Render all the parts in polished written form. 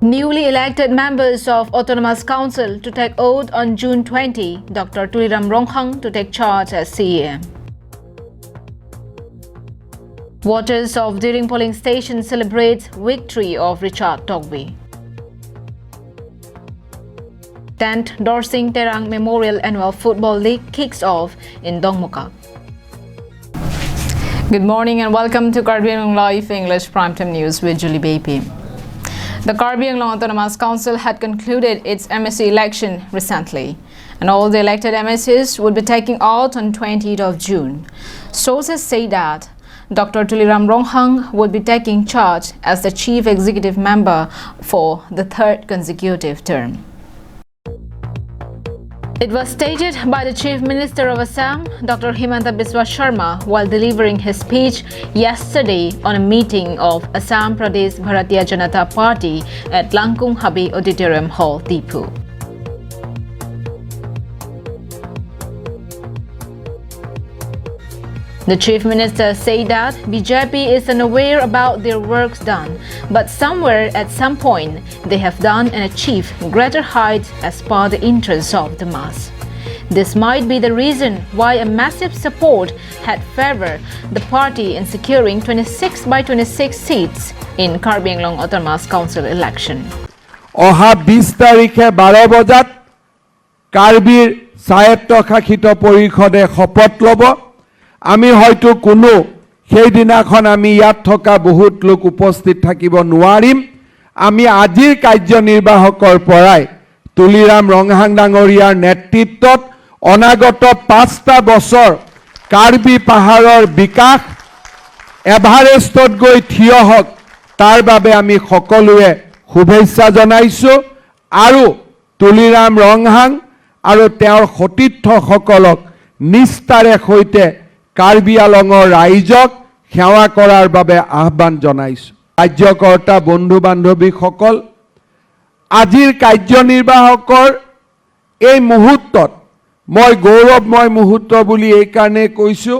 Newly elected members of Autonomous Council to take oath on June 20, Dr. Tuliram Ronghang to take charge as CA. Voters of Diring polling station celebrate victory of Richard Togby. 10th Dorsing Terang Memorial Annual Football League kicks off in Dongmuka. Good morning and welcome to Karbi Anglong Live English Primetime News with Julie Baby. The Karbi Anglong Autonomous Council had concluded its MSC election recently, and all the elected MSCs would be taking oath on 20th of June. Sources say that Dr. Tuliram Ronghang would be taking charge as the chief executive member for the third consecutive term. It was stated by the Chief Minister of Assam, Dr. Himanta Biswa Sharma, while delivering his speech yesterday on a meeting of Assam Pradesh Bharatiya Janata Party at Langkung Habi Auditorium Hall, Dipu. The Chief Minister said that BJP is unaware about their works done, but somewhere at some point they have done and achieved greater heights as per the interests of the mass. This might be the reason why a massive support had favored the party in securing 26 by 26 seats in Karbi Anglong Autonomous Council election. Oha 20 tarikhe 12 bajat Karbir Sayetto Shashito Porikhode Shopot lobo. আমি হয়তো কোনো সেই দিনাখন আমি ইয়াত থকা বহুত লোক উপস্থিত থাকিব নোৱাৰিম আমি আজিৰ কাৰ্যনিৰ্বাহকৰ পৰাই তুলিৰাম ৰংহাং ডাঙৰীয়াৰ নেতৃত্বত অনাগত 5টা বছৰ কাৰ্বি পাহাৰৰ বিকাশ এভাৰেষ্টত গৈ থিয় হওক তাৰ বাবে আমি সকলোৱে শুভেচ্ছা জনাইছো আৰু তুলিৰাম ৰংহাং আৰু তেওঁৰ সতীৰ্থসকলক নিষ্ঠাৰে সৈতে কাৰ্বি আলঙৰ ৰাইজক সেৱা কৰাৰ বাবে আহ্বান জনাইছো কাৰ্যকৰ্তা বন্ধু বান্ধৱীসকল আজিৰ কাৰ্যনিৰ্বাহকৰ এই মুহূৰ্তত মই গৌৰৱময় মুহূৰ্ত বুলি এই কাৰণে কৈছো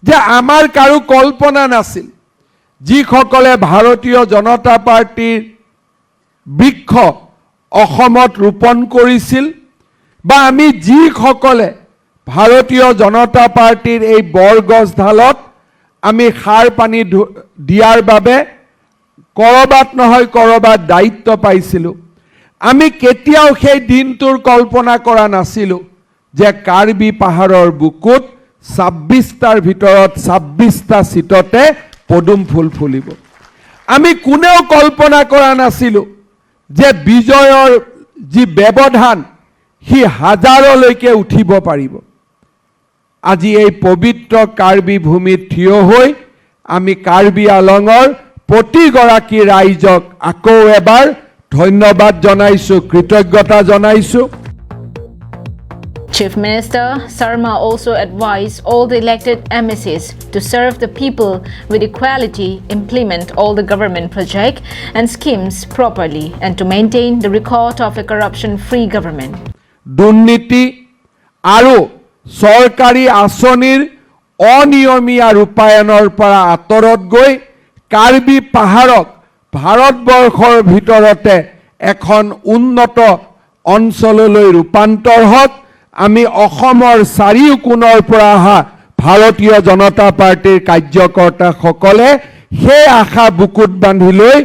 যে আমাৰ কাৰো কল্পনা নাছিল যিসকলে ভাৰতীয় জনতা পাৰ্টিৰ বৃক্ষ অসমত ৰোপণ কৰিছিল বা আমি যিসকলে ভাৰতীয় জনতা পাৰ্টিৰ এই বৰগছ ঢালত আমি খাৰ পানী দিয়াৰ বাবে কৰবাত নহয় কৰবাত দায়িত্ব পাইছিলো আমি কেতিয়াও সেই দিনটোৰ কল্পনা কৰা নাছিলো যে কাৰ্বি পাহাৰৰ বুকুত 26টাৰ ভিতৰত 26টা সিটতে পদুম ফুল ফুলিব আমি কোনেও কল্পনা কৰা নাছিলো যে বিজয়ৰ যি ব্যৱধান হি হাজাৰলৈকে উঠিব পাৰিব আজি এই পবিত্ৰ কাৰ্বি ভূমিত থিয় হৈ আমি কাৰ্বি আলঙৰ প্ৰতিগৰাকী ৰাইজক আকৌ এবাৰ ধন্যবাদ জনাইছো কৃতজ্ঞতা জনাইছো Chief Minister Sharma also advised all the elected MSCs to serve the people with equality, implement all the government projects and schemes properly, and to maintain the record of a corruption-free government. দুৰ্নীতি আৰু চৰকাৰী আঁচনিৰ অনিয়মীয়া ৰূপায়ণৰ পৰা আঁতৰত গৈ কাৰ্বি পাহাৰক ভাৰতবৰ্ষৰ ভিতৰতে এখন উন্নত অঞ্চললৈ ৰূপান্তৰ হওক আমি অসমৰ চাৰিওকোণৰ পৰা অহা ভাৰতীয় জনতা পাৰ্টিৰ কাৰ্যকৰ্তাসকলে সেই আশা বুকুত বান্ধি লৈ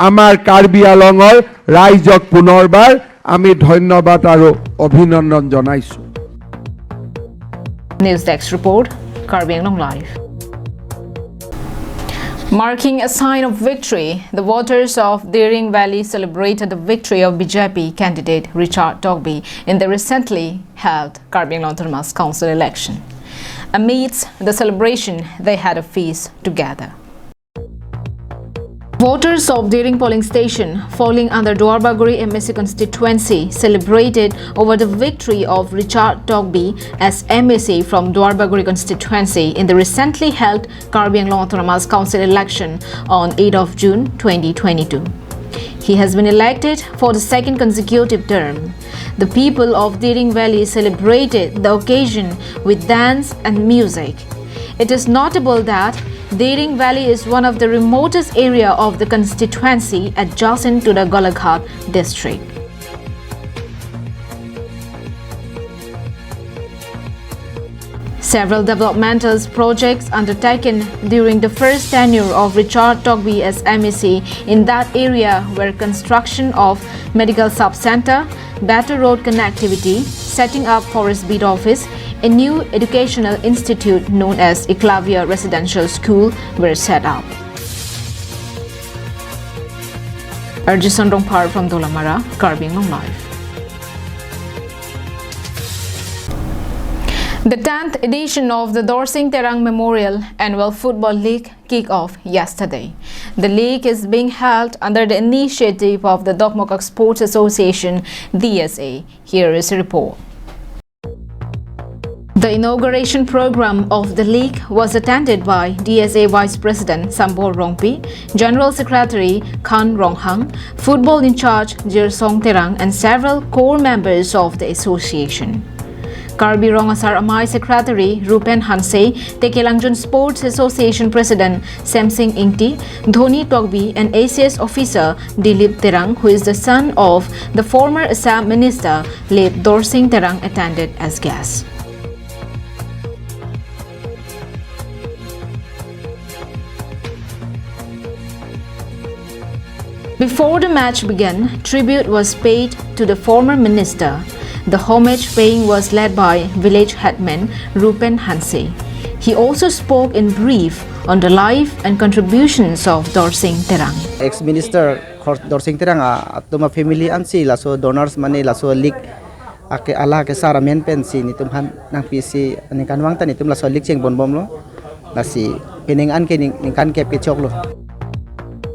আমাৰ কাৰ্বি আলঙৰ ৰাইজক পুনৰবাৰ আমি ধন্যবাদ আৰু অভিনন্দন জনাইছো News Desk report, Karbi Anglong Live. Marking a sign of victory, the voters of Diring Valley celebrated the victory of BJP candidate Richard Togby in the recently held Karbi Anglong Autonomous Council election. Amidst the celebration, they had a feast together. Voters of Diring polling station falling under Dwarbaguri MSC constituency celebrated over the victory of Richard Togby as MSC from Dwarbaguri constituency in the recently held Karbi Anglong Autonomous Council election on 8th of June 2022. He has been elected for the second consecutive term. The people of Diring Valley celebrated the occasion with dance and music. It is notable that Dering Valley is one of the remotest area of the constituency adjacent to the Golaghat district. Several developmental projects undertaken during the first tenure of Richard Togby as MEC in that area were construction of medical sub-center, better road connectivity, setting up forest beat office, a new educational institute known as Eclavia Residential School were set up. Arjun Rongpar from Dolamara, Karbi Anglong Live. The 10th edition of the Dorsing Terang Memorial Annual Football League kicked off yesterday. The league is being held under the initiative of the Dokmokak Sports Association, DSA. Here is a report. The inauguration program of the league was attended by DSA Vice President Sambor Rongpi, General Secretary Khan Ronghang, Football in Charge Jirsong Terang, and several core members of the association. Karbi Rongasar Amai Secretary Rupen Hanse, Tekelangjun Sports Association President Semsing Ingti, Dhoni Togbi, and ACS officer Dilip Terang, who is the son of the former Assam Minister late Dorsing Terang, attended as guests. Before the match began, tribute was paid to the former minister. The homage paying was led by village headman Rupen Hanse. He also spoke in brief on the life and contributions of Dorsing Terang. Ex-minister Dorsing Terang atuma family ansi laso donors mane laso lik ake ala ke sara men pensi nitum han nang pisi ani kanwang tan nitum laso lik cheng bonbom lo lasi pening an ke ning kan ke chok lo.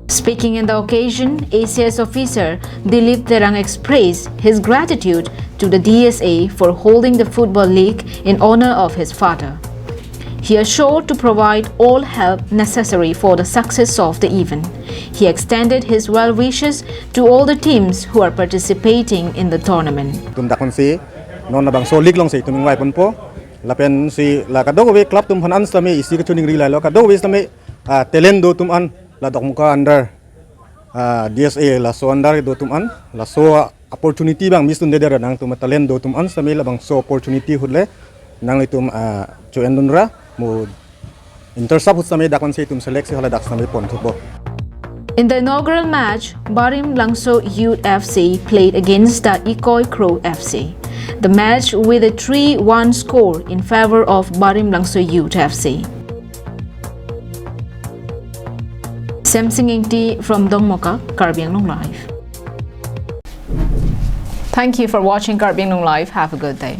Speaking in the occasion, ACS officer Dilip Terang expressed his gratitude to the DSA for holding the Football League in honor of his father. He assured to provide all help necessary for the success of the event. He extended his well wishes to all the teams who are participating in the tournament. Tum dakon si non na bang so league long si tuming wai pon po lapen si la kadogo we club tum hanan slame isi ka tuning rila lo kadogo we slame talent do tum an la dok muka under DSA la so under do tum an la so opportunity bang mis tun de nang tum talent do tum an slame la bang so opportunity hudle nang itum cho endunra mo intersap hut slame dakon si tum select si hala dak slame pon thbo. In the inaugural match, Barim Langso Youth FC played against the Ikoi Crow FC. The match with a 3-1 score in favor of Barim Langso Youth FC. Semsing Ingti from Dongmoka, Karbi Anglong Live. Thank you for watching Karbi Anglong Live. Have a good day.